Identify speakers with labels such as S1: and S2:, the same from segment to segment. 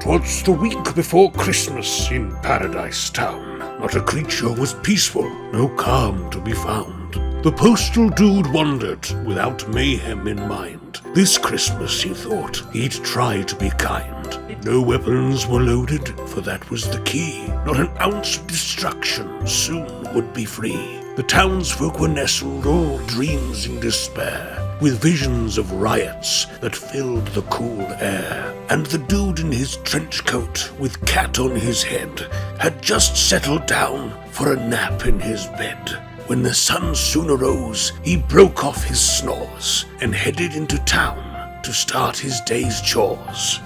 S1: 'Twas the week before Christmas in Paradise Town. Not a creature was peaceful, no calm to be found. The postal dude wandered, without mayhem in mind. This Christmas, he thought, he'd try to be kind. No weapons were loaded, for that was the key. Not an ounce of destruction soon would be free. The townsfolk were nestled, all dreams in despair, with visions of riots that filled the cool air. And the dude in his trench coat, with cat on his head, had just settled down for a nap in his bed. When the sun soon arose, he broke off his snores and headed into town to start his day's chores.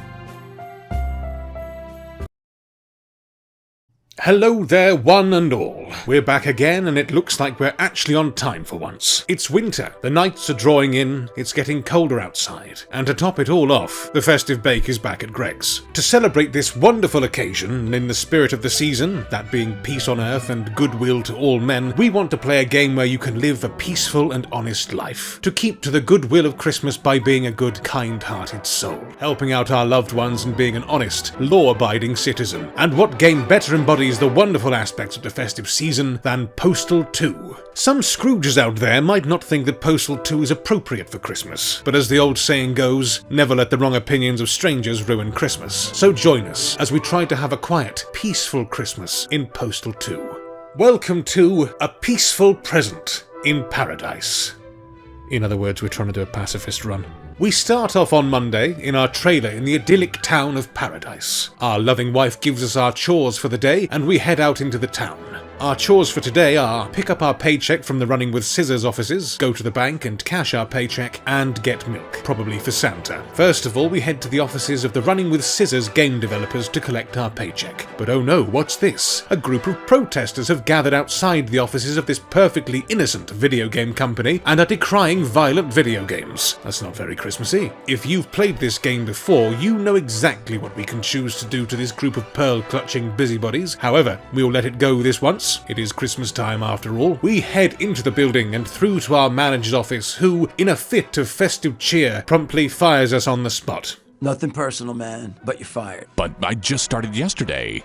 S1: Hello there, one and all. We're back again, and it looks like we're actually on time for once. It's winter, the nights are drawing in, it's getting colder outside, and to top it all off, the festive bake is back at Greg's. To celebrate this wonderful occasion, in the spirit of the season, that being peace on earth and goodwill to all men, we want to play a game where you can live a peaceful and honest life. To keep to the goodwill of Christmas by being a good, kind-hearted soul, helping out our loved ones and being an honest, law-abiding citizen. And what game better embodies the wonderful aspects of the festive season than Postal 2. Some Scrooges out there might not think that Postal 2 is appropriate for Christmas, but as the old saying goes, never let the wrong opinions of strangers ruin Christmas. So join us as we try to have a quiet, peaceful Christmas in Postal 2. Welcome to A Peaceful Present in Paradise. In other words, we're trying to do a pacifist run. We start off on Monday in our trailer in the idyllic town of Paradise. Our loving wife gives us our chores for the day and we head out into the town. Our chores for today are pick up our paycheck from the Running with Scissors offices, go to the bank and cash our paycheck, and get milk, probably for Santa. First of all, we head to the offices of the Running with Scissors game developers to collect our paycheck. But oh no, what's this? A group of protesters have gathered outside the offices of this perfectly innocent video game company and are decrying violent video games. That's not very Christmassy. If you've played this game before, you know exactly what we can choose to do to this group of pearl-clutching busybodies. However, we'll let it go this once. It is Christmas time after all. We head into the building and through to our manager's office, who, in a fit of festive cheer, promptly fires us on the spot.
S2: Nothing personal, man, but you're fired.
S3: But I just started yesterday.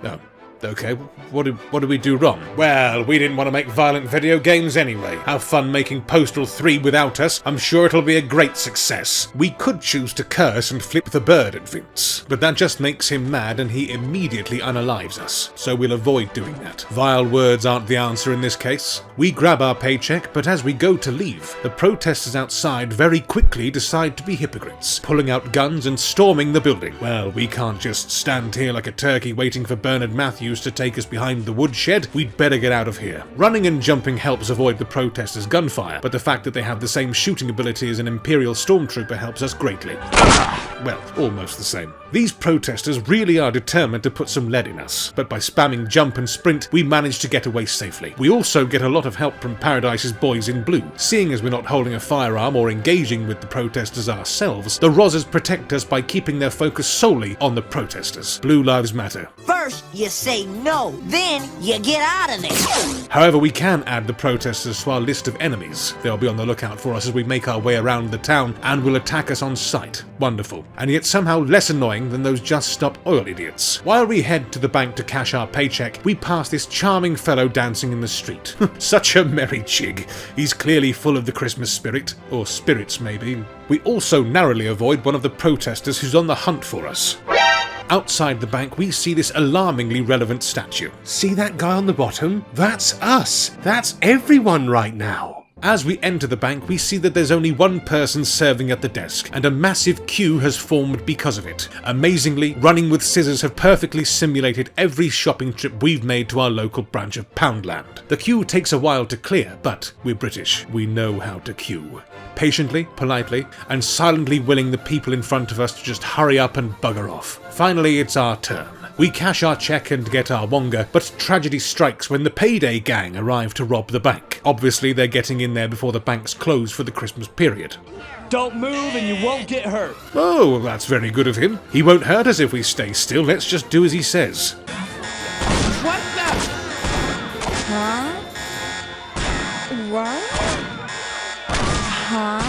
S1: Oh. Okay, what did we do wrong? Well, we didn't want to make violent video games anyway. Have fun making Postal 3 without us. I'm sure it'll be a great success. We could choose to curse and flip the bird at Vince, but that just makes him mad and he immediately unalives us. So we'll avoid doing that. Vile words aren't the answer in this case. We grab our paycheck, but as we go to leave, the protesters outside very quickly decide to be hypocrites, pulling out guns and storming the building. Well, we can't just stand here like a turkey waiting for Bernard Matthews to take us behind the woodshed. We'd better get out of here. Running and jumping helps avoid the protesters' gunfire, but the fact that they have the same shooting ability as an Imperial Stormtrooper helps us greatly. Well, almost the same. These protesters really are determined to put some lead in us, but by spamming jump and sprint, we manage to get away safely. We also get a lot of help from Paradise's boys in blue. Seeing as we're not holding a firearm or engaging with the protesters ourselves, the Rozzers protect us by keeping their focus solely on the protesters. Blue lives matter.
S4: First, you say no, then you get out of there.
S1: However, we can add the protesters to our list of enemies. They'll be on the lookout for us as we make our way around the town and will attack us on sight. Wonderful. And yet somehow less annoying than those Just Stop Oil idiots. While we head to the bank to cash our paycheck, we pass this charming fellow dancing in the street. Such a merry chig. He's clearly full of the Christmas spirit. Or spirits, maybe. We also narrowly avoid one of the protesters who's on the hunt for us. Outside the bank, we see this alarmingly relevant statue. See that guy on the bottom? That's us! That's everyone right now! As we enter the bank, we see that there's only one person serving at the desk, and a massive queue has formed because of it. Amazingly, Running with Scissors have perfectly simulated every shopping trip we've made to our local branch of Poundland. The queue takes a while to clear, but we're British. We know how to queue. Patiently, politely, and silently willing the people in front of us to just hurry up and bugger off. Finally, it's our turn. We cash our check and get our wonga, but tragedy strikes when the payday gang arrive to rob the bank. Obviously, they're getting in there before the banks close for the Christmas period.
S5: Don't move and you won't get hurt.
S1: Oh, well, that's very good of him. He won't hurt us if we stay still. Let's just do as he says.
S5: What the?
S6: Huh? What? Huh?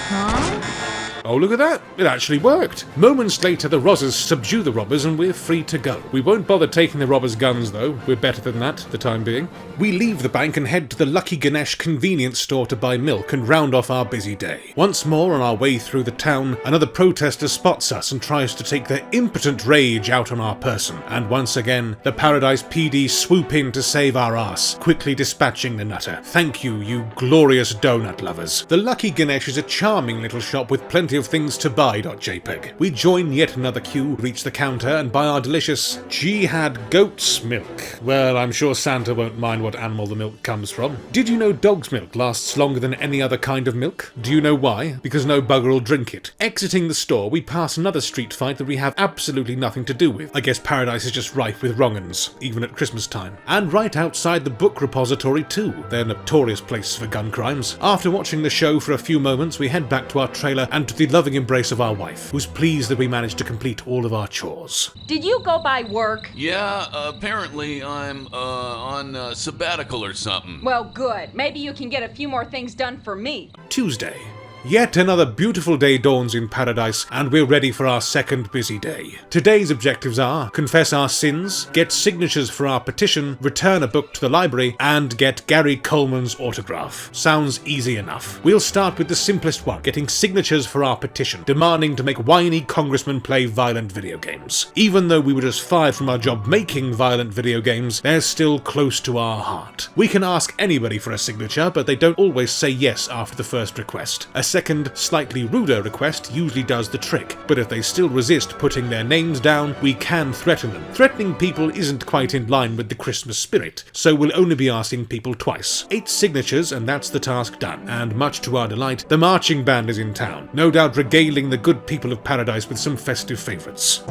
S6: Huh?
S1: Oh, look at that. It actually worked. Moments later, the Rozzers subdue the robbers and we're free to go. We won't bother taking the robbers' guns, though. We're better than that, for the time being. We leave the bank and head to the Lucky Ganesh convenience store to buy milk and round off our busy day. Once more on our way through the town, another protester spots us and tries to take their impotent rage out on our person. And once again, the Paradise PD swoop in to save our ass, quickly dispatching the nutter. Thank you, you glorious donut lovers. The Lucky Ganesh is a charming little shop with plenty of things to buy.jpg. We join yet another queue, reach the counter, and buy our delicious jihad goat's milk. Well, I'm sure Santa won't mind what animal the milk comes from. Did you know dog's milk lasts longer than any other kind of milk? Do you know why? Because no bugger will drink it. Exiting the store, we pass another street fight that we have absolutely nothing to do with. I guess Paradise is just rife with wrong-uns, even at Christmas time. And right outside the book repository too. They're notorious places for gun crimes. After watching the show for a few moments, we head back to our trailer and to the loving embrace of our wife, who's pleased that we managed to complete all of our chores.
S7: Did you go by work?
S3: Yeah, apparently I'm on sabbatical or something.
S7: Well, good. Maybe you can get a few more things done for me.
S1: Tuesday. Yet another beautiful day dawns in Paradise, and we're ready for our second busy day. Today's objectives are confess our sins, get signatures for our petition, return a book to the library, and get Gary Coleman's autograph. Sounds easy enough. We'll start with the simplest one, getting signatures for our petition, demanding to make whiny congressmen play violent video games. Even though we were just fired from our job making violent video games, they're still close to our heart. We can ask anybody for a signature, but they don't always say yes after the first request. A second, slightly ruder request usually does the trick, but if they still resist putting their names down, we can threaten them. Threatening people isn't quite in line with the Christmas spirit, so we'll only be asking people twice. 8 signatures and that's the task done, and much to our delight, the marching band is in town, no doubt regaling the good people of Paradise with some festive favourites.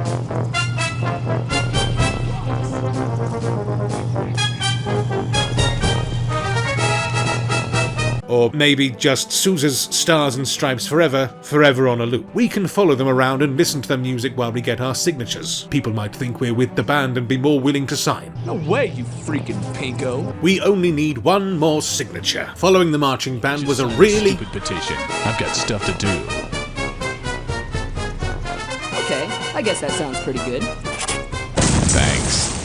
S1: Or maybe just Sousa's Stars and Stripes forever on a loop. We can follow them around and listen to their music while we get our signatures. People might think we're with the band and be more willing to sign.
S5: No way, you freaking pinko.
S1: We only need one more signature. Following the marching band was a really
S3: stupid petition. I've got stuff to do.
S8: Okay, I guess that sounds pretty good.
S3: Thanks.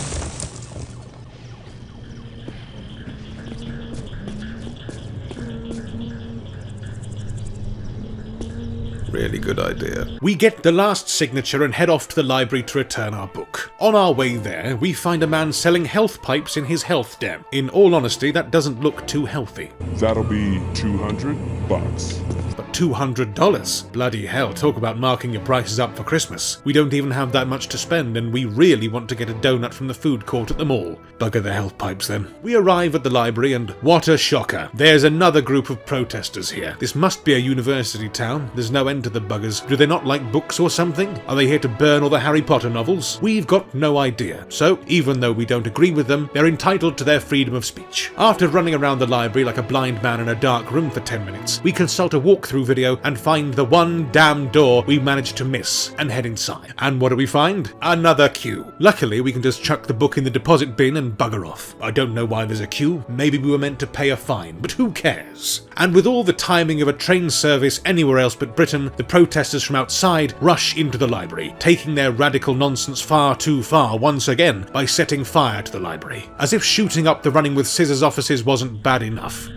S1: really good idea. We get the last signature and head off to the library to return our book. On our way there, we find a man selling health pipes in his health den. In all honesty, that doesn't look too healthy.
S9: That'll be $200.
S1: But $200? Bloody hell, talk about marking your prices up for Christmas. We don't even have that much to spend, and we really want to get a donut from the food court at the mall. Bugger the health pipes then. We arrive at the library, and what a shocker. There's another group of protesters here. This must be a university town. There's no end to the buggers. Do they not like books or something? Are they here to burn all the Harry Potter novels? We've got no idea. So, even though we don't agree with them, they're entitled to their freedom of speech. After running around the library like a blind man in a dark room for 10 minutes, we consult a walkthrough video and find the one damn door we managed to miss and head inside. And what do we find? Another queue. Luckily, we can just chuck the book in the deposit bin and bugger off. I don't know why there's a queue. Maybe we were meant to pay a fine, but who cares? And with all the timing of a train service anywhere else but Britain, the protesters from outside rush into the library, taking their radical nonsense far too far once again by setting fire to the library. As if shooting up the Running with Scissors offices wasn't bad enough.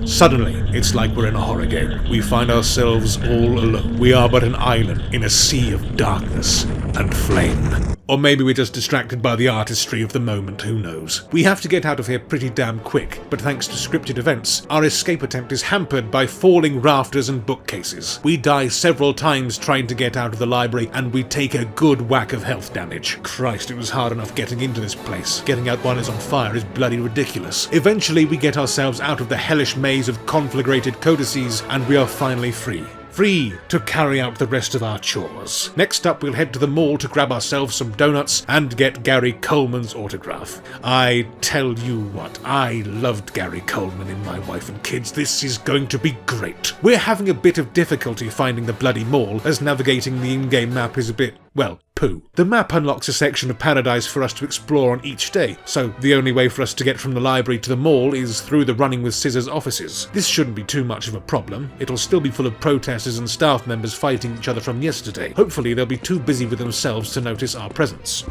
S1: Suddenly, it's like we're in a horror game. We find ourselves all alone. We are but an island in a sea of darkness and flame. Or maybe we're just distracted by the artistry of the moment, who knows. We have to get out of here pretty damn quick, but thanks to scripted events, our escape attempt is hampered by falling rafters and bookcases. We die several times trying to get out of the library, and we take a good whack of health damage. Christ, it was hard enough getting into this place. Getting out while it's on fire is bloody ridiculous. Eventually, we get ourselves out of the hellish maze of conflagrated codices, and we are finally free. Free to carry out the rest of our chores. Next up, we'll head to the mall to grab ourselves some donuts and get Gary Coleman's autograph. I tell you what, I loved Gary Coleman in My Wife and Kids. This is going to be great. We're having a bit of difficulty finding the bloody mall, as navigating the in-game map is a bit, well, poo. The map unlocks a section of paradise for us to explore on each day, so the only way for us to get from the library to the mall is through the Running with Scissors offices. This shouldn't be too much of a problem. It'll still be full of protesters and staff members fighting each other from yesterday. Hopefully they'll be too busy with themselves to notice our presence.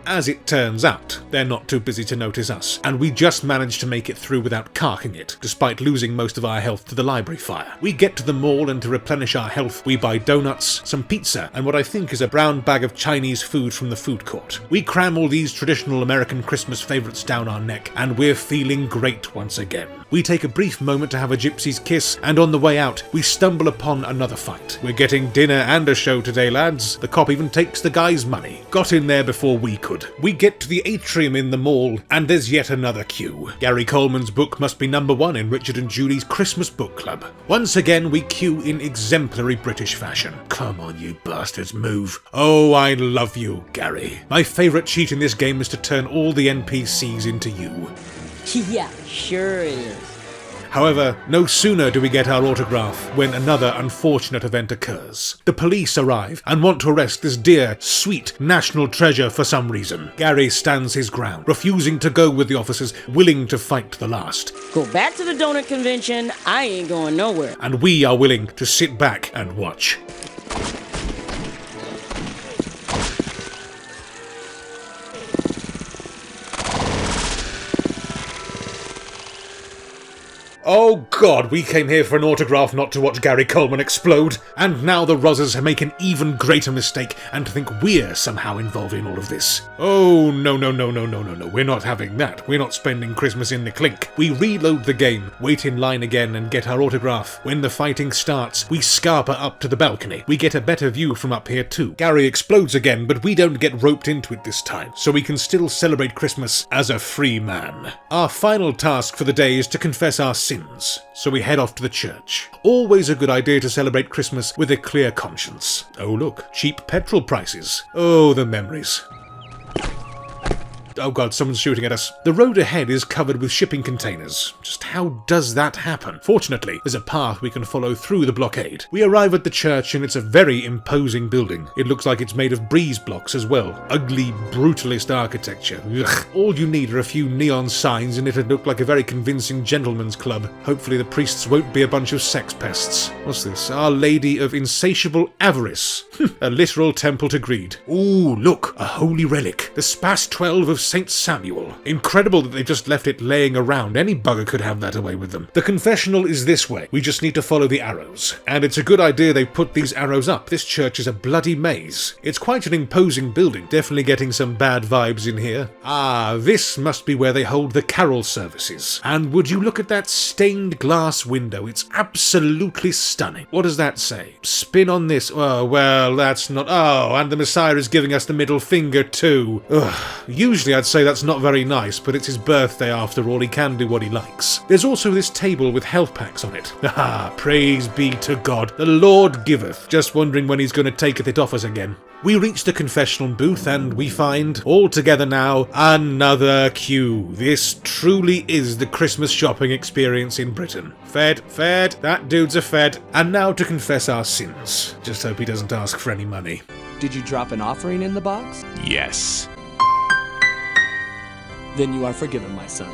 S1: As it turns out, they're not too busy to notice us, and we just managed to make it through without carking it, despite losing most of our health to the library fire. We get to the mall, and to replenish our health, we buy donuts, some pizza, and what I think is a brown bag of Chinese food from the food court. We cram all these traditional American Christmas favourites down our neck, and we're feeling great once again. We take a brief moment to have a gypsy's kiss, and on the way out, we stumble upon another fight. We're getting dinner and a show today, lads. The cop even takes the guy's money. Got in there before we could. We get to the atrium in the mall, and there's yet another queue. Gary Coleman's book must be number 1 in Richard and Julie's Christmas book club. Once again, we queue in exemplary British fashion. Come on, you bastards, move. Oh, I love you, Gary. My favourite cheat in this game is to turn all the NPCs into you.
S8: Yeah, sure is.
S1: However, no sooner do we get our autograph when another unfortunate event occurs. The police arrive and want to arrest this dear, sweet national treasure for some reason. Gary stands his ground, refusing to go with the officers, willing to fight to the last.
S8: Go back to the donut convention. I ain't going nowhere.
S1: And we are willing to sit back and watch. Oh god, we came here for an autograph, not to watch Gary Coleman explode. And now the Rozzers make an even greater mistake and think we're somehow involved in all of this. Oh, no, we're not having that. We're not spending Christmas in the clink. We reload the game, wait in line again and get our autograph. When the fighting starts, we scarper up to the balcony. We get a better view from up here too. Gary explodes again, but we don't get roped into it this time, so we can still celebrate Christmas as a free man. Our final task for the day is to confess our sins. So we head off to the church. Always a good idea to celebrate Christmas with a clear conscience. Oh look, cheap petrol prices. Oh, the memories. Oh god, someone's shooting at us. The road ahead is covered with shipping containers. Just how does that happen? Fortunately, there's a path we can follow through the blockade. We arrive at the church and it's a very imposing building. It looks like it's made of breeze blocks as well. Ugly, brutalist architecture. Ugh. All you need are a few neon signs and it'd look like a very convincing gentleman's club. Hopefully the priests won't be a bunch of sex pests. What's this? Our Lady of Insatiable Avarice. A literal temple to greed. Ooh, look, a holy relic. The Spas 12 of St. Samuel. Incredible that they just left it laying around. Any bugger could have that away with them. The confessional is this way. We just need to follow the arrows. And it's a good idea they put these arrows up. This church is a bloody maze. It's quite an imposing building. Definitely getting some bad vibes in here. Ah, this must be where they hold the carol services. And would you look at that stained glass window? It's absolutely stunning. What does that say? Spin on this. Oh, well, that's not... Oh, and the Messiah is giving us the middle finger too. Ugh. Usually I'd say that's not very nice, but it's his birthday after all, he can do what he likes. There's also this table with health packs on it. Ah, praise be to God, the Lord giveth. Just wondering when he's going to taketh it off us again. We reach the confessional booth and we find, all together now, another queue. This truly is the Christmas shopping experience in Britain. Fed, that dude's a fed. And now to confess our sins. Just hope he doesn't ask for any money.
S5: Did you drop an offering in the box?
S3: Yes.
S5: Then you are forgiven, my son.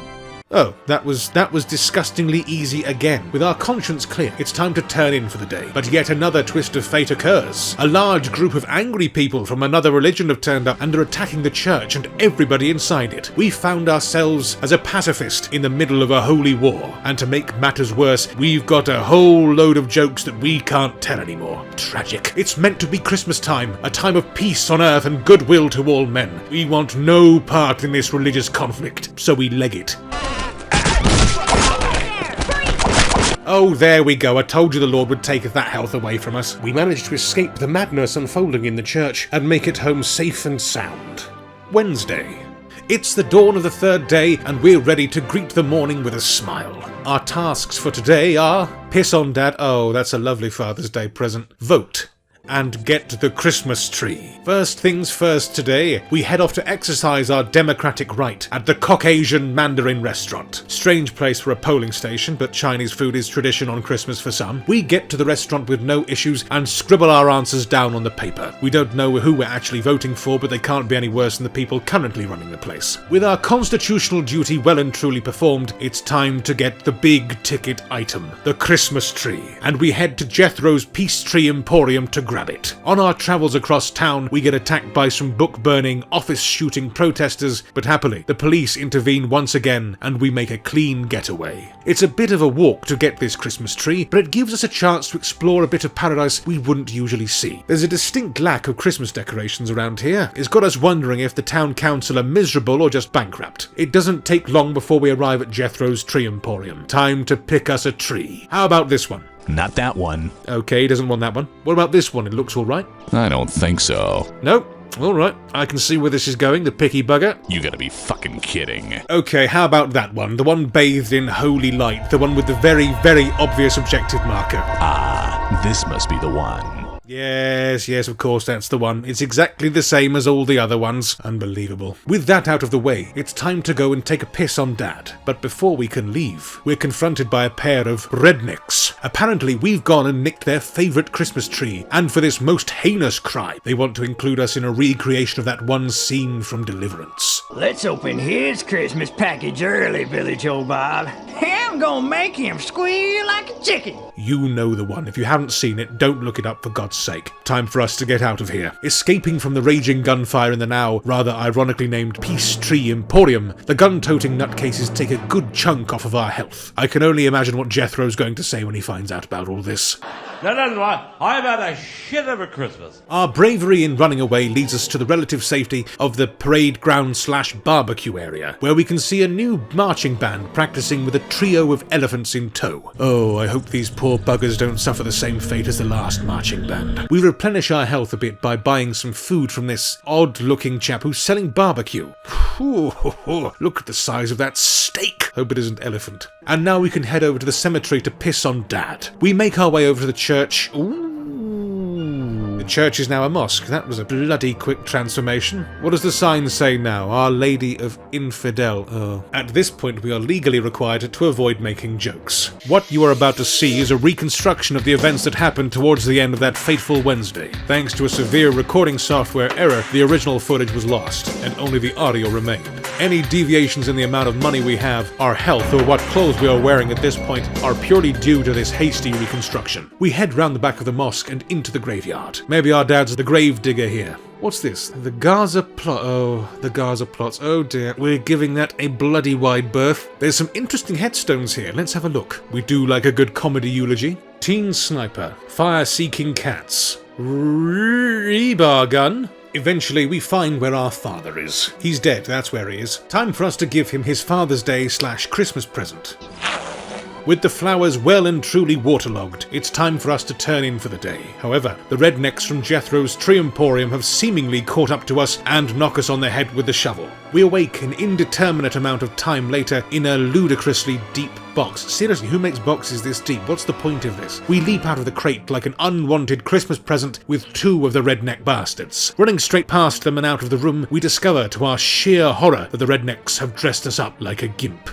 S1: Oh, that was disgustingly easy again. With our conscience clear, it's time to turn in for the day. But yet another twist of fate occurs. A large group of angry people from another religion have turned up and are attacking the church and everybody inside it. We found ourselves as a pacifist in the middle of a holy war. And to make matters worse, we've got a whole load of jokes that we can't tell anymore. Tragic. It's meant to be Christmas time, a time of peace on earth and goodwill to all men. We want no part in this religious conflict, so we leg it. Oh, there we go. I told you the Lord would take that health away from us. We managed to escape the madness unfolding in the church and make it home safe and sound. Wednesday. It's the dawn of the third day and we're ready to greet the morning with a smile. Our tasks for today are piss on Dad. Oh, that's a lovely Father's Day present. Vote. and get the Christmas tree. First things first today, we head off to exercise our democratic right at the Caucasian Mandarin restaurant. Strange place for a polling station, but Chinese food is tradition on Christmas for some. We get to the restaurant with no issues and scribble our answers down on the paper. We don't know who we're actually voting for, but they can't be any worse than the people currently running the place. With our constitutional duty well and truly performed, it's time to get the big ticket item, the Christmas tree, and we head to Jethro's Peace Tree Emporium to grab it. On our travels across town, we get attacked by some book-burning, office-shooting protesters, but happily, the police intervene once again, and we make a clean getaway. It's a bit of a walk to get this Christmas tree, but it gives us a chance to explore a bit of paradise we wouldn't usually see. There's a distinct lack of Christmas decorations around here. It's got us wondering if the town council are miserable or just bankrupt. It doesn't take long before we arrive at Jethro's Tree Emporium. Time to pick us a tree. How about this one?
S10: Not that one.
S1: Okay, he doesn't want that one. What about this one? It looks alright.
S10: I don't think so.
S1: Nope. Alright, I can see where this is going, the picky bugger.
S10: You gotta be fucking kidding.
S1: Okay, how about that one? The one bathed in holy light, the one with the very, very obvious objective marker.
S10: Ah, this must be the one.
S1: Yes, of course, that's the one. It's exactly the same as all the other ones. Unbelievable. With that out of the way, it's time to go and take a piss on Dad. But before we can leave, we're confronted by a pair of rednecks. Apparently, we've gone and nicked their favourite Christmas tree, and for this most heinous crime, they want to include us in a recreation of that one scene from Deliverance.
S11: Let's open his Christmas package early, Billy Joe Bob. I'm gonna make him squeal like a chicken.
S1: You know the one. If you haven't seen it, don't look it up for God's sake. Time for us to get out of here. Escaping from the raging gunfire in the now rather ironically named Peace Tree Emporium, the gun-toting nutcases take a good chunk off of our health. I can only imagine what Jethro's going to say when he finds out about all this.
S12: I've had a shit of a Christmas.
S1: Our bravery in running away leads us to the relative safety of the parade ground / barbecue area, where we can see a new marching band practicing with a trio of elephants in tow. Oh, I hope these poor buggers don't suffer the same fate as the last marching band. We replenish our health a bit by buying some food from this odd-looking chap who's selling barbecue. Look at the size of that steak. Hope it isn't elephant. And now we can head over to the cemetery to piss on Dad. We make our way over to the church. Ooh. The church is now a mosque. That was a bloody quick transformation. What does the sign say now? Our Lady of Infidel. Oh. At this point, we are legally required to avoid making jokes. What you are about to see is a reconstruction of the events that happened towards the end of that fateful Wednesday. Thanks to a severe recording software error, the original footage was lost, and only the audio remained. Any deviations in the amount of money we have, our health, or what clothes we are wearing at this point are purely due to this hasty reconstruction. We head round the back of the mosque and into the graveyard. Maybe our dad's the grave digger here. What's this? The Gaza plot. Oh, the Gaza plots. Oh dear. We're giving that a bloody wide berth. There's some interesting headstones here. Let's have a look. We do like a good comedy eulogy. Teen sniper. Fire-seeking cats. Rebar gun. Eventually, we find where our father is. He's dead, that's where he is. Time for us to give him his Father's Day / Christmas present. With the flowers well and truly waterlogged, it's time for us to turn in for the day. However, the rednecks from Jethro's Tree Emporium have seemingly caught up to us and knock us on the head with the shovel. We awake an indeterminate amount of time later in a ludicrously deep box. Seriously, who makes boxes this deep? What's the point of this? We leap out of the crate like an unwanted Christmas present with two of the redneck bastards. Running straight past them and out of the room, we discover to our sheer horror that the rednecks have dressed us up like a gimp.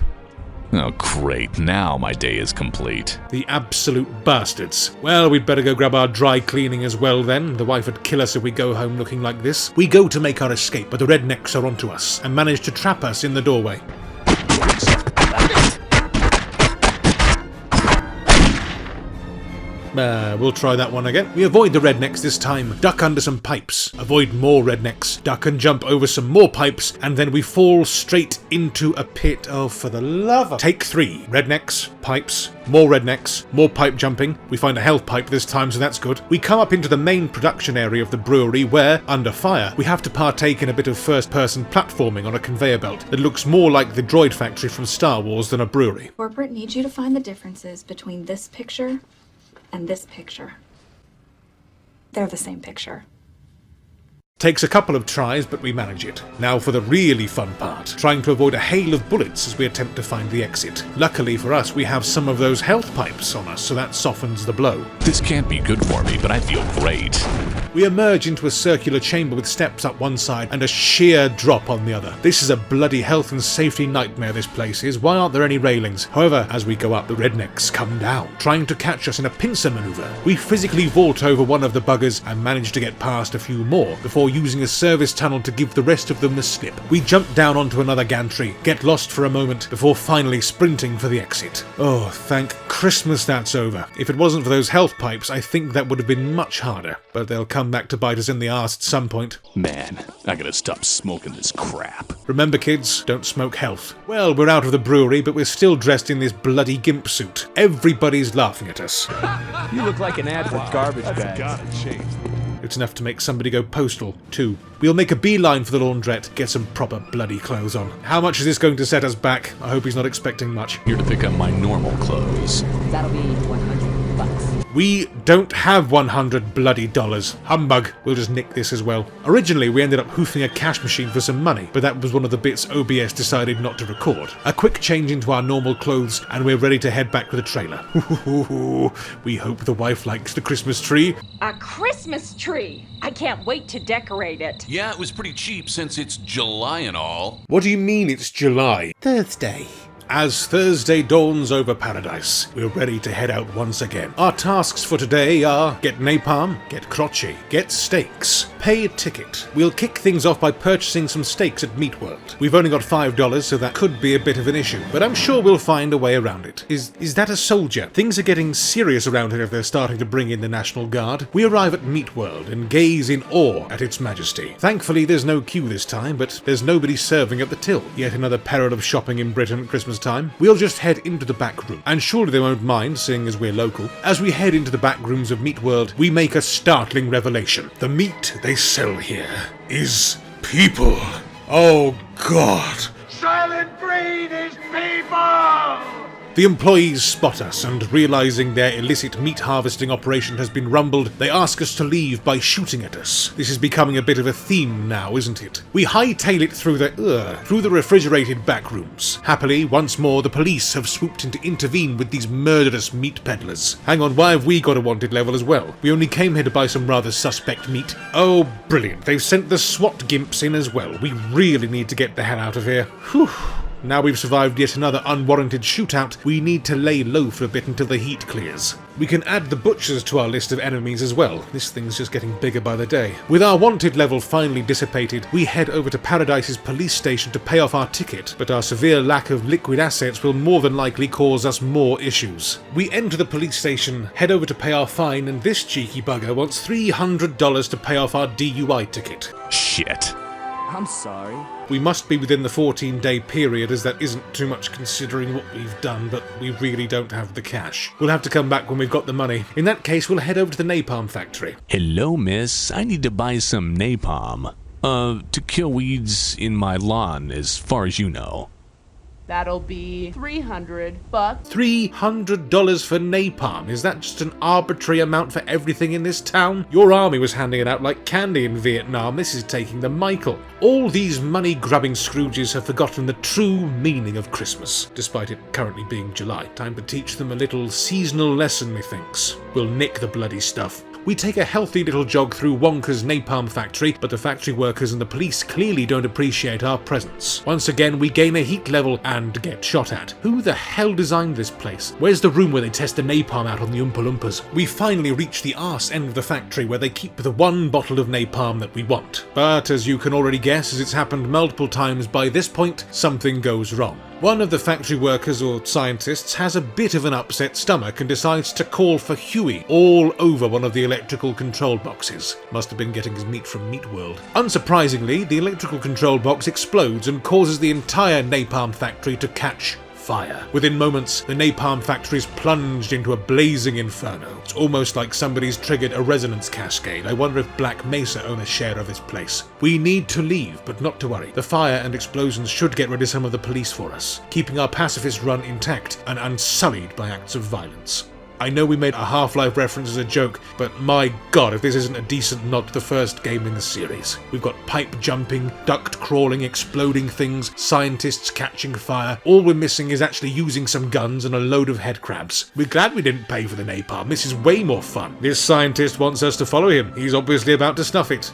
S10: Oh, great. Now my day is complete.
S1: The absolute bastards. Well, we'd better go grab our dry cleaning as well then. The wife would kill us if we go home looking like this. We go to make our escape, but the rednecks are onto us and manage to trap us in the doorway. We'll try that one again. We avoid the rednecks this time, duck under some pipes, avoid more rednecks, duck and jump over some more pipes, and then we fall straight into a pit. Oh, for the love of... Take 3. Rednecks, pipes, more pipe jumping. We find a health pipe this time, so that's good. We come up into the main production area of the brewery where, under fire, we have to partake in a bit of first-person platforming on a conveyor belt that looks more like the droid factory from Star Wars than a brewery.
S6: Corporate needs you to find the differences between this picture and this picture. They're the same picture.
S1: Takes a couple of tries, but we manage it. Now for the really fun part, trying to avoid a hail of bullets as we attempt to find the exit. Luckily for us, we have some of those health pipes on us, so that softens the blow.
S10: This can't be good for me, but I feel great.
S1: We emerge into a circular chamber with steps up one side and a sheer drop on the other. This is a bloody health and safety nightmare, this place is. Why aren't there any railings? However, as we go up, the rednecks come down, trying to catch us in a pincer maneuver. We physically vault over one of the buggers and manage to get past a few more before using a service tunnel to give the rest of them the slip. We jump down onto another gantry, get lost for a moment before finally sprinting for the exit. Oh, thank Christmas that's over. If it wasn't for those health pipes, I think that would have been much harder, but they'll come back to bite us in the arse at some point.
S10: Man, I gotta stop smoking this crap.
S1: Remember kids, don't smoke health. Well, we're out of the brewery, but we're still dressed in this bloody gimp suit. Everybody's laughing at us.
S5: You look like an ad for garbage bags.
S1: It's enough to make somebody go postal, too. We'll make a beeline for the laundrette, get some proper bloody clothes on. How much is this going to set us back? I hope he's not expecting much.
S10: Here to pick up my normal clothes.
S8: That'll be $100.
S1: We don't have 100 bloody dollars. Humbug. We'll just nick this as well. Originally, we ended up hoofing a cash machine for some money, but that was one of the bits OBS decided not to record. A quick change into our normal clothes, and we're ready to head back to the trailer. We hope the wife likes the Christmas tree.
S7: A Christmas tree! I can't wait to decorate it.
S3: Yeah, it was pretty cheap since it's July and all.
S1: What do you mean it's July? Thursday. As Thursday dawns over paradise, we're ready to head out once again. Our tasks for today are get napalm, get crotchy, get steaks, pay a ticket. We'll kick things off by purchasing some steaks at Meat World. We've only got $5, so that could be a bit of an issue, but I'm sure we'll find a way around it. Is that a soldier? Things are getting serious around here if they're starting to bring in the National Guard. We arrive at Meat World and gaze in awe at its majesty. Thankfully, there's no queue this time, but there's nobody serving at the till. Yet another peril of shopping in Britain at Christmas time. We'll just head into the back room, and surely they won't mind, seeing as we're local. As we head into the back rooms of Meat World, we make a startling revelation. The meat they sell here is people. Oh God.
S11: Silent breed is people!
S1: The employees spot us, and realizing their illicit meat harvesting operation has been rumbled, they ask us to leave by shooting at us. This is becoming a bit of a theme now, isn't it? We hightail it through the refrigerated back rooms. Happily, once more, the police have swooped in to intervene with these murderous meat peddlers. Hang on, why have we got a wanted level as well? We only came here to buy some rather suspect meat. Oh, brilliant. They've sent the SWAT gimps in as well. We really need to get the hell out of here. Whew. Now we've survived yet another unwarranted shootout, we need to lay low for a bit until the heat clears. We can add the butchers to our list of enemies as well. This thing's just getting bigger by the day. With our wanted level finally dissipated, we head over to Paradise's police station to pay off our ticket, but our severe lack of liquid assets will more than likely cause us more issues. We enter the police station, head over to pay our fine, and this cheeky bugger wants $300 to pay off our DUI ticket.
S10: Shit.
S5: I'm sorry.
S1: We must be within the 14-day period, as that isn't too much considering what we've done, but we really don't have the cash. We'll have to come back when we've got the money. In that case, we'll head over to the napalm factory.
S10: Hello, miss. I need to buy some napalm. To kill weeds in my lawn, as far as you know.
S8: That'll be $300.
S1: $300 for napalm? Is that just an arbitrary amount for everything in this town? Your army was handing it out like candy in Vietnam. This is taking the Michael. All these money-grubbing Scrooges have forgotten the true meaning of Christmas, despite it currently being July. Time to teach them a little seasonal lesson, methinks. We'll nick the bloody stuff. We take a healthy little jog through Wonka's napalm factory, but the factory workers and the police clearly don't appreciate our presence. Once again, we gain a heat level and get shot at. Who the hell designed this place? Where's the room where they test the napalm out on the Oompa Loompas? We finally reach the arse end of the factory where they keep the one bottle of napalm that we want. But as you can already guess, as it's happened multiple times by this point, something goes wrong. One of the factory workers or scientists has a bit of an upset stomach and decides to call for Huey all over one of the electrical control boxes. Must have been getting his meat from Meat World. Unsurprisingly, the electrical control box explodes and causes the entire napalm factory to catch fire. Within moments, the napalm factory is plunged into a blazing inferno. It's almost like somebody's triggered a resonance cascade. I wonder if Black Mesa own a share of this place. We need to leave, but not to worry. The fire and explosions should get rid of some of the police for us, keeping our pacifist run intact and unsullied by acts of violence. I know we made a Half-Life reference as a joke, but my god, if this isn't a decent nod to the first game in the series. We've got pipe jumping, duct crawling, exploding things, scientists catching fire. All we're missing is actually using some guns and a load of head crabs. We're glad we didn't pay for the napalm. This is way more fun. This scientist wants us to follow him. He's obviously about to snuff it.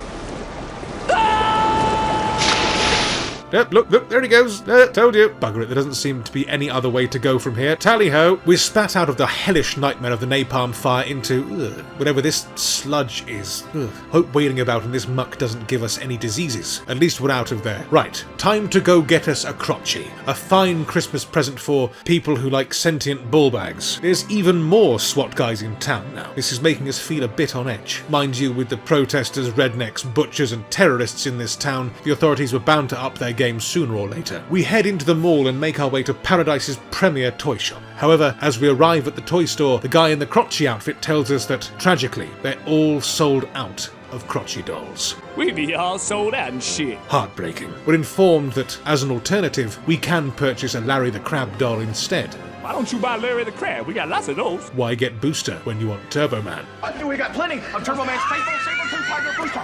S1: Look, there he goes. Told you. Bugger it, there doesn't seem to be any other way to go from here. Tally-ho. We're spat out of the hellish nightmare of the napalm fire into, whatever this sludge is. Hope wading about in this muck doesn't give us any diseases. At least we're out of there. Right, time to go get us a crotchy. A fine Christmas present for people who like sentient ball bags. There's even more SWAT guys in town now. This is making us feel a bit on edge. Mind you, with the protesters, rednecks, butchers and terrorists in this town, the authorities were bound to up their game sooner or later. We head into the mall and make our way to Paradise's premier toy shop. However, as we arrive at the toy store, the guy in the crotchy outfit tells us that, tragically, they're all sold out of crotchy dolls.
S5: We be all sold out and shit.
S1: Heartbreaking. We're informed that, as an alternative, we can purchase a Larry the Crab doll instead.
S5: Why don't you buy Larry the Crab? We got lots of those.
S1: Why get Booster when you want Turbo Man?
S11: We got plenty of Turbo Man's faithful saber-tooth tiger booster.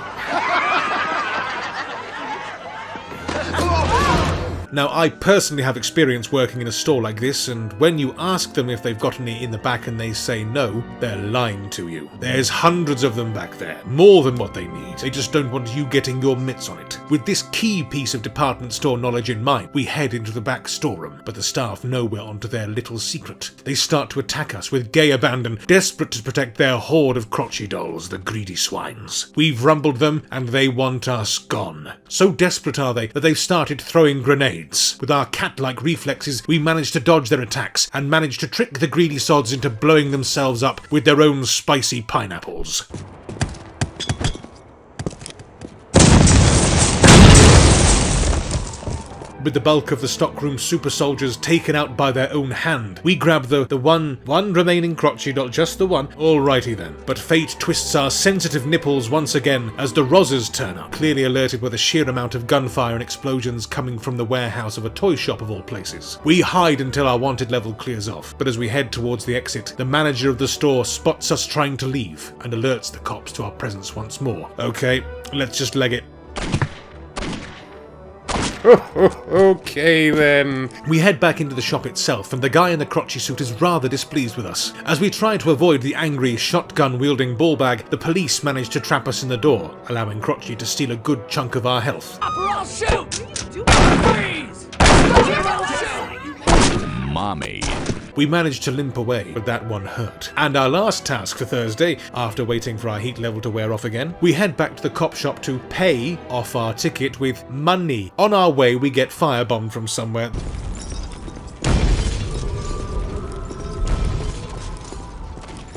S1: Now, I personally have experience working in a store like this, and when you ask them if they've got any in the back and they say no, they're lying to you. There's hundreds of them back there, more than what they need. They just don't want you getting your mitts on it. With this key piece of department store knowledge in mind, we head into the back storeroom, but the staff know we're onto their little secret. They start to attack us with gay abandon, desperate to protect their horde of crotchy dolls, the greedy swines. We've rumbled them, and they want us gone. So desperate are they that they've started throwing grenades. With our cat-like reflexes, we manage to dodge their attacks and manage to trick the greedy sods into blowing themselves up with their own spicy pineapples. With the bulk of the stockroom super soldiers taken out by their own hand, we grab the one remaining crotchy doll, just the one. Alrighty then. But fate twists our sensitive nipples once again as the Rozzers turn up, clearly alerted by the sheer amount of gunfire and explosions coming from the warehouse of a toy shop of all places. We hide until our wanted level clears off, but as we head towards the exit, the manager of the store spots us trying to leave and alerts the cops to our presence once more. Okay, let's just leg it. Okay then. We head back into the shop itself, and the guy in the crotchy suit is rather displeased with us. As we try to avoid the angry, shotgun-wielding ball bag, the police manage to trap us in the door, allowing Crotchy to steal a good chunk of our health.
S5: I'll shoot! Freeze!
S10: Mommy.
S1: We managed to limp away, but that one hurt. And our last task for Thursday, after waiting for our heat level to wear off again, we head back to the cop shop to pay off our ticket with money. On our way, we get firebombed from somewhere.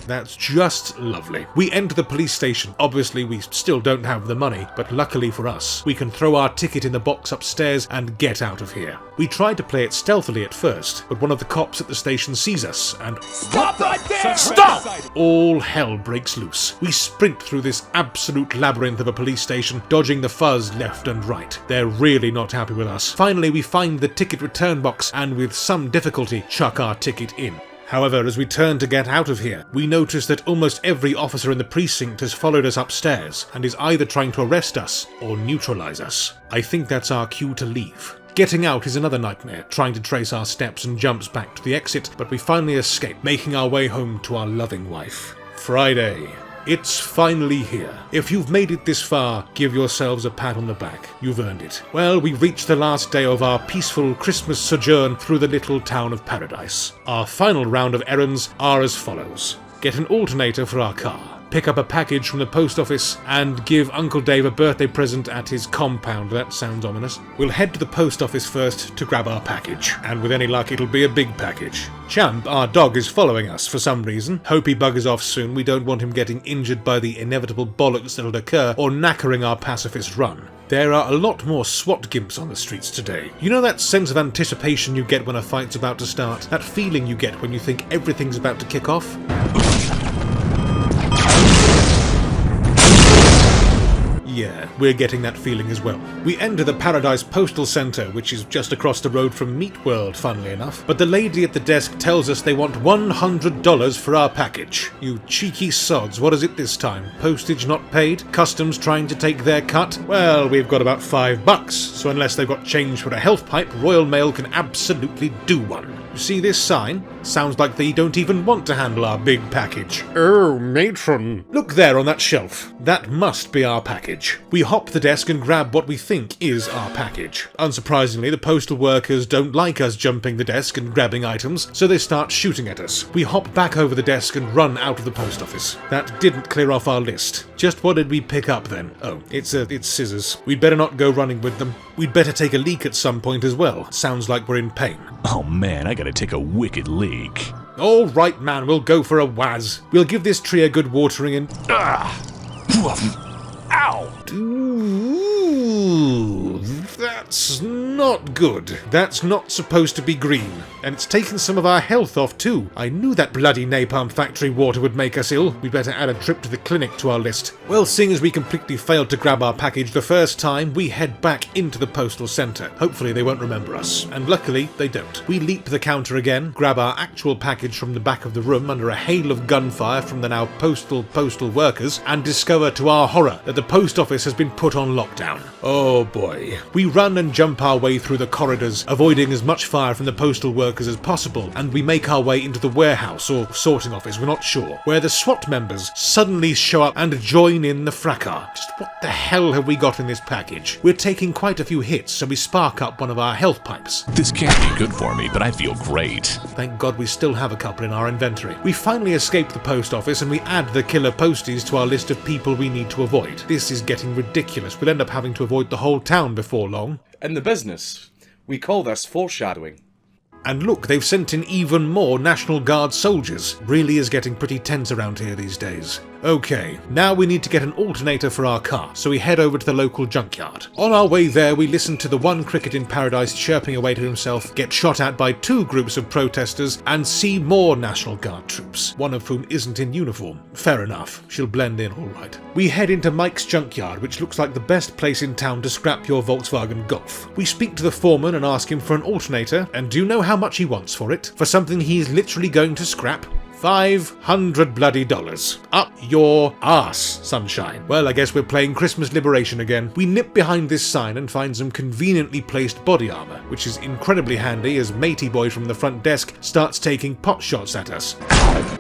S1: That's just lovely. We enter the police station. Obviously, we still don't have the money, but luckily for us, we can throw our ticket in the box upstairs and get out of here. We tried to play it stealthily at first, but one of the cops at the station sees us and—
S5: Stop right there!
S1: Stop! All hell breaks loose. We sprint through this absolute labyrinth of a police station, dodging the fuzz left and right. They're really not happy with us. Finally, we find the ticket return box and with some difficulty chuck our ticket in. However, as we turn to get out of here, we notice that almost every officer in the precinct has followed us upstairs and is either trying to arrest us or neutralize us. I think that's our cue to leave. Getting out is another nightmare, trying to trace our steps and jumps back to the exit, but we finally escape, making our way home to our loving wife. Friday. It's finally here. If you've made it this far, give yourselves a pat on the back. You've earned it. Well, we've reached the last day of our peaceful Christmas sojourn through the little town of Paradise. Our final round of errands are as follows. Get an alternator for our car. Pick up a package from the post office, and give Uncle Dave a birthday present at his compound. That sounds ominous. We'll head to the post office first to grab our package, and with any luck it'll be a big package. Champ, our dog, is following us for some reason. Hope he buggers off soon. We don't want him getting injured by the inevitable bollocks that'll occur, or knackering our pacifist run. There are a lot more SWAT gimps on the streets today. You know that sense of anticipation you get when a fight's about to start? That feeling you get when you think everything's about to kick off? Yeah, we're getting that feeling as well. We enter the Paradise Postal Centre, which is just across the road from Meat World, funnily enough, but the lady at the desk tells us they want $100 for our package. You cheeky sods, what is it this time? Postage not paid? Customs trying to take their cut? Well, we've got about $5, so unless they've got change for a health pipe, Royal Mail can absolutely do one. You see this sign? Sounds like they don't even want to handle our big package. Oh, matron. Look there on that shelf. That must be our package. We hop the desk and grab what we think is our package. Unsurprisingly, the postal workers don't like us jumping the desk and grabbing items, so they start shooting at us. We hop back over the desk and run out of the post office. That didn't clear off our list. Just what did we pick up then? Oh, it's scissors. We'd better not go running with them. We'd better take a leak at some point as well. Sounds like we're in pain.
S10: Oh man, I gotta take a wicked leak.
S1: All right, man, we'll go for a waz. We'll give this tree a good watering and...
S10: Ow!
S1: Ooh, that's not good. That's not supposed to be green. And it's taken some of our health off too. I knew that bloody napalm factory water would make us ill. We'd better add a trip to the clinic to our list. Well, seeing as we completely failed to grab our package the first time, we head back into the postal centre. Hopefully they won't remember us. And luckily, they don't. We leap the counter again, grab our actual package from the back of the room under a hail of gunfire from the now postal workers, and discover to our horror that the post office has been put on lockdown. Oh boy. We run and jump our way through the corridors, avoiding as much fire from the postal workers as possible, and we make our way into the warehouse or sorting office, we're not sure, where the SWAT members suddenly show up and join in the fracas. Just what the hell have we got in this package? We're taking quite a few hits, so we spark up one of our health pipes.
S10: This can't be good for me, but I feel great.
S1: Thank God we still have a couple in our inventory. We finally escape the post office and we add the killer posties to our list of people we need to avoid. This is getting ridiculous. We'll end up having to avoid the whole town before long.
S13: In the business, we call this foreshadowing.
S1: And look, they've sent in even more National Guard soldiers. Really is getting pretty tense around here these days. Okay, now we need to get an alternator for our car, so we head over to the local junkyard. On our way there, we listen to the one cricket in paradise chirping away to himself, get shot at by two groups of protesters, and see more National Guard troops, one of whom isn't in uniform. Fair enough, she'll blend in all right. We head into Mike's junkyard, which looks like the best place in town to scrap your Volkswagen Golf. We speak to the foreman and ask him for an alternator, and do you know how much he wants for it? For something he's literally going to scrap? $500 bloody dollars. Up your ass, sunshine. Well, I guess we're playing Christmas Liberation again. We nip behind this sign and find some conveniently placed body armor, which is incredibly handy as Matey Boy from the front desk starts taking pot shots at us.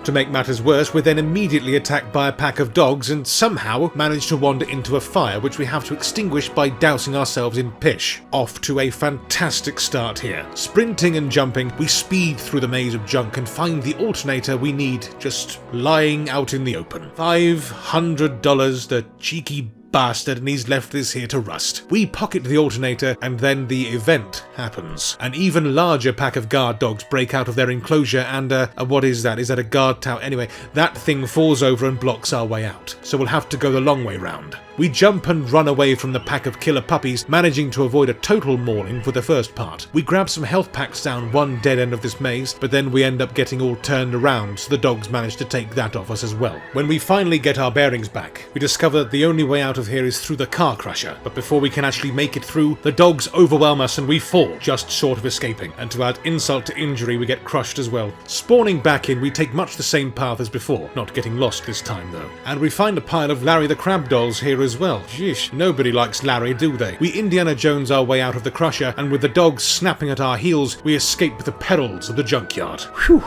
S1: To make matters worse, we're then immediately attacked by a pack of dogs and somehow manage to wander into a fire, which we have to extinguish by dousing ourselves in pish. Off to a fantastic start here. Sprinting and jumping, we speed through the maze of junk and find the alternator we need just lying out in the open. $500, the cheeky bastard, and he's left this here to rust. We pocket the alternator and then the event happens. An even larger pack of guard dogs break out of their enclosure and what is that? Is that a guard tower? Anyway, that thing falls over and blocks our way out. So we'll have to go the long way round. We jump and run away from the pack of killer puppies, managing to avoid a total mauling for the first part. We grab some health packs down one dead end of this maze, but then we end up getting all turned around, so the dogs manage to take that off us as well. When we finally get our bearings back, we discover that the only way out of here is through the car crusher, but before we can actually make it through, the dogs overwhelm us and we fall, just short of escaping, and to add insult to injury, we get crushed as well. Spawning back in, we take much the same path as before, not getting lost this time though. And we find a pile of Larry the Crab dolls here as well. Sheesh, nobody likes Larry, do they? We Indiana Jones our way out of the crusher, and with the dogs snapping at our heels, we escape the perils of the junkyard. Whew!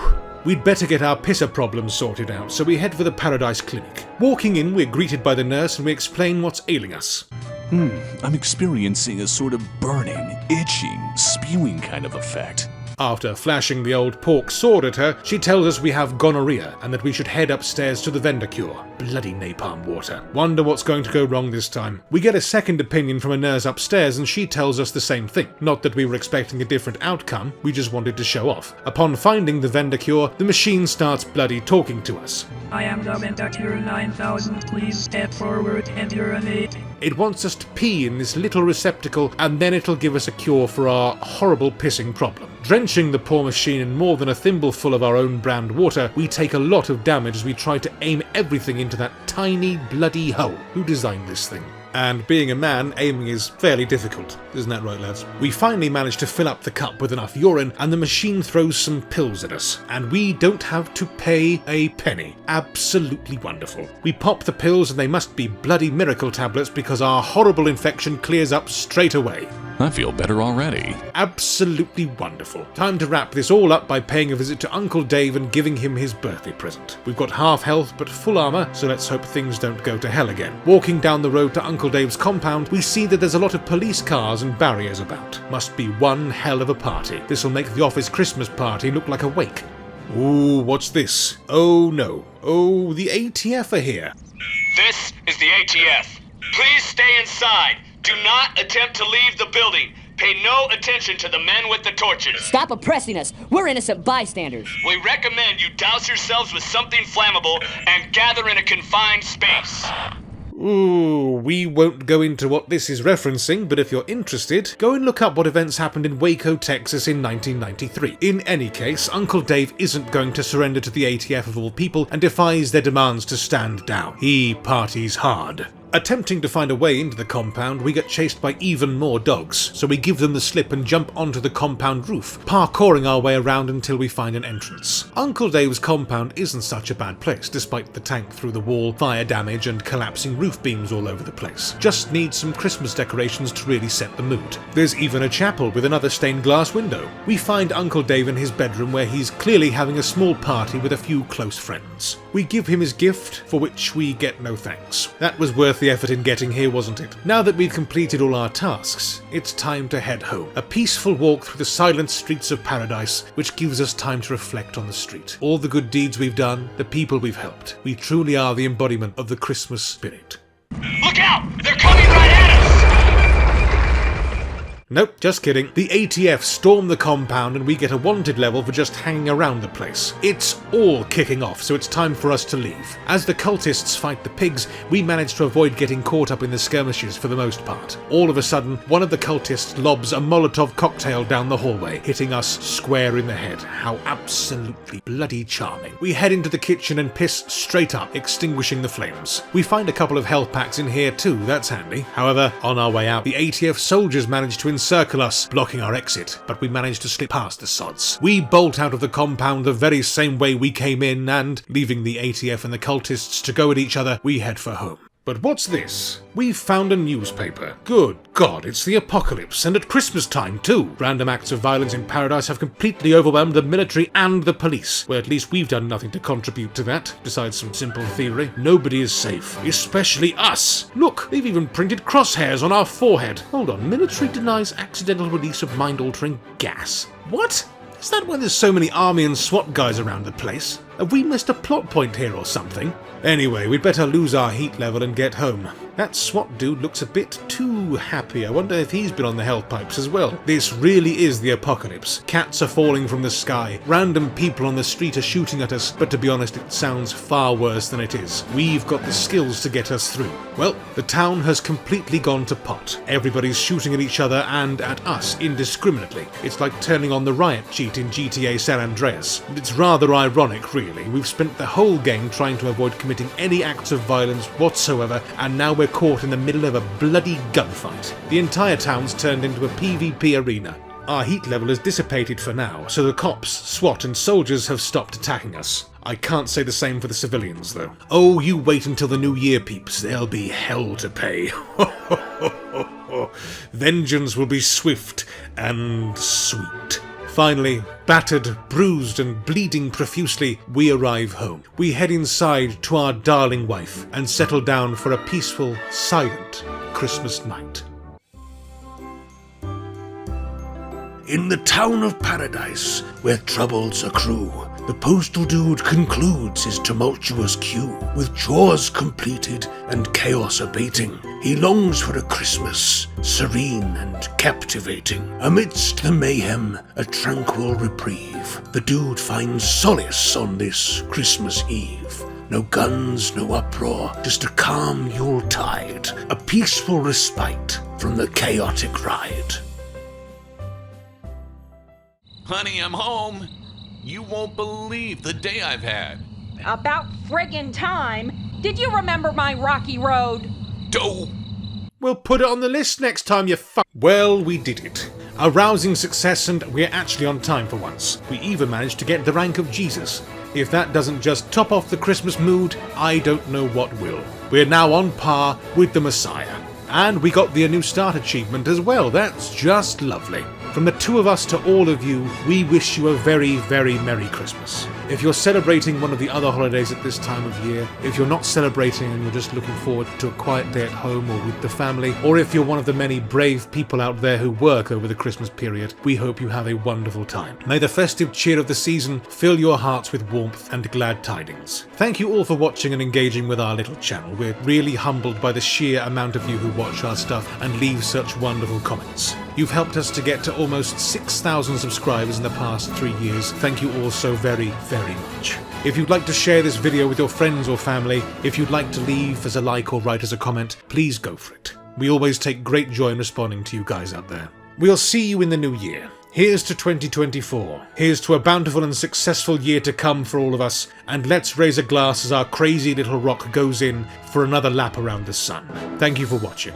S1: We'd better get our pisser problems sorted out, so we head for the Paradise Clinic. Walking in, we're greeted by the nurse and we explain what's ailing us.
S10: I'm experiencing a sort of burning, itching, spewing kind of effect.
S1: After flashing the old pork sword at her, she tells us we have gonorrhea and that we should head upstairs to the vendor cure. Bloody napalm water. Wonder what's going to go wrong this time. We get a second opinion from a nurse upstairs and she tells us the same thing. Not that we were expecting a different outcome, we just wanted to show off. Upon finding the vendor cure, the machine starts bloody talking to us.
S14: I am the vendor cure 9000, please step forward and urinate.
S1: It wants us to pee in this little receptacle and then it'll give us a cure for our horrible pissing problem. Drenching the poor machine in more than a thimbleful of our own brand water, we take a lot of damage as we try to aim everything into that tiny bloody hole. Who designed this thing? And being a man, aiming is fairly difficult. Isn't that right, lads? We finally manage to fill up the cup with enough urine, and the machine throws some pills at us. And we don't have to pay a penny. Absolutely wonderful. We pop the pills and they must be bloody miracle tablets because our horrible infection clears up straight away.
S10: I feel better already.
S1: Absolutely wonderful. Time to wrap this all up by paying a visit to Uncle Dave and giving him his birthday present. We've got half health but full armour, so let's hope things don't go to hell again. Walking down the road to Uncle Dave's compound, we see that there's a lot of police cars and barriers about. Must be one hell of a party. This'll make the office Christmas party look like a wake. Ooh, what's this? Oh no. Oh, the ATF are here.
S15: This is the ATF. Please stay inside. Do not attempt to leave the building. Pay no attention to the men with the torches.
S8: Stop oppressing us. We're innocent bystanders.
S15: We recommend you douse yourselves with something flammable and gather in a confined space.
S1: Ooh, we won't go into what this is referencing, but if you're interested, go and look up what events happened in Waco, Texas in 1993. In any case, Uncle Dave isn't going to surrender to the ATF of all people and defies their demands to stand down. He parties hard. Attempting to find a way into the compound, we get chased by even more dogs, so we give them the slip and jump onto the compound roof, parkouring our way around until we find an entrance. Uncle Dave's compound isn't such a bad place, despite the tank through the wall, fire damage and collapsing roof beams all over the place. Just needs some Christmas decorations to really set the mood. There's even a chapel with another stained glass window. We find Uncle Dave in his bedroom where he's clearly having a small party with a few close friends. We give him his gift, for which we get no thanks. That was worth the effort in getting here, wasn't it? Now that we've completed all our tasks, it's time to head home. A peaceful walk through the silent streets of paradise, which gives us time to reflect on the street. All the good deeds we've done, the people we've helped. We truly are the embodiment of the Christmas spirit.
S15: Look out! They're coming right at us!
S1: Nope, just kidding. The ATF storm the compound and we get a wanted level for just hanging around the place. It's all kicking off, so it's time for us to leave. As the cultists fight the pigs, we manage to avoid getting caught up in the skirmishes for the most part. All of a sudden, one of the cultists lobs a Molotov cocktail down the hallway, hitting us square in the head. How absolutely bloody charming. We head into the kitchen and piss straight up, extinguishing the flames. We find a couple of health packs in here too, that's handy. However, on our way out, the ATF soldiers manage to encircle us, blocking our exit, but we manage to slip past the sods. We bolt out of the compound the very same way we came in, and, leaving the ATF and the cultists to go at each other, we head for home. But what's this? We've found a newspaper. Good God, it's the apocalypse, and at Christmas time too. Random acts of violence in paradise have completely overwhelmed the military and the police. Well, at least we've done nothing to contribute to that, besides some simple theory. Nobody is safe, especially us. Look, they've even printed crosshairs on our forehead. Hold on, military denies accidental release of mind-altering gas. What? Is that why there's so many army and SWAT guys around the place? Have we missed a plot point here or something? Anyway, we'd better lose our heat level and get home. That SWAT dude looks a bit too happy. I wonder if he's been on the health pipes as well. This really is the apocalypse. Cats are falling from the sky. Random people on the street are shooting at us, but to be honest, it sounds far worse than it is. We've got the skills to get us through. Well, the town has completely gone to pot. Everybody's shooting at each other and at us indiscriminately. It's like turning on the riot cheat in GTA San Andreas. It's rather ironic, really. We've spent the whole game trying to avoid committing any acts of violence whatsoever, and now we're caught in the middle of a bloody gunfight. The entire town's turned into a PvP arena. Our heat level is dissipated for now, so the cops, SWAT and soldiers have stopped attacking us. I can't say the same for the civilians, though. Oh, you wait until the new year, peeps. There'll be hell to pay. Vengeance will be swift and sweet. Finally, battered, bruised and bleeding profusely, we arrive home. We head inside to our darling wife and settle down for a peaceful, silent Christmas night. In the town of paradise, where troubles accrue, the postal dude concludes his tumultuous queue. With chores completed and chaos abating, he longs for a Christmas serene and captivating. Amidst the mayhem, a tranquil reprieve, the dude finds solace on this Christmas Eve. No guns, no uproar, just a calm Yuletide, a peaceful respite from the chaotic ride.
S3: Honey, I'm home. You won't believe the day I've had.
S7: About friggin' time. Did you remember my rocky road?
S1: We'll put it on the list next time, you Well, we did it. A rousing success, and we're actually on time for once. We even managed to get the rank of Jesus. If that doesn't just top off the Christmas mood, I don't know what will. We're now on par with the Messiah. And we got the new start achievement as well. That's just lovely. From the two of us to all of you, we wish you a very, very Merry Christmas. If you're celebrating one of the other holidays at this time of year, if you're not celebrating and you're just looking forward to a quiet day at home or with the family, or if you're one of the many brave people out there who work over the Christmas period, we hope you have a wonderful time. May the festive cheer of the season fill your hearts with warmth and glad tidings. Thank you all for watching and engaging with our little channel. We're really humbled by the sheer amount of you who watch our stuff and leave such wonderful comments. You've helped us to get to almost 6,000 subscribers in the past 3 years. Thank you all so very, very much. If you'd like to share this video with your friends or family, if you'd like to leave as a like or write as a comment, please go for it. We always take great joy in responding to you guys out there. We'll see you in the new year. Here's to 2024. Here's to a bountiful and successful year to come for all of us, and let's raise a glass as our crazy little rock goes in for another lap around the sun. Thank you for watching.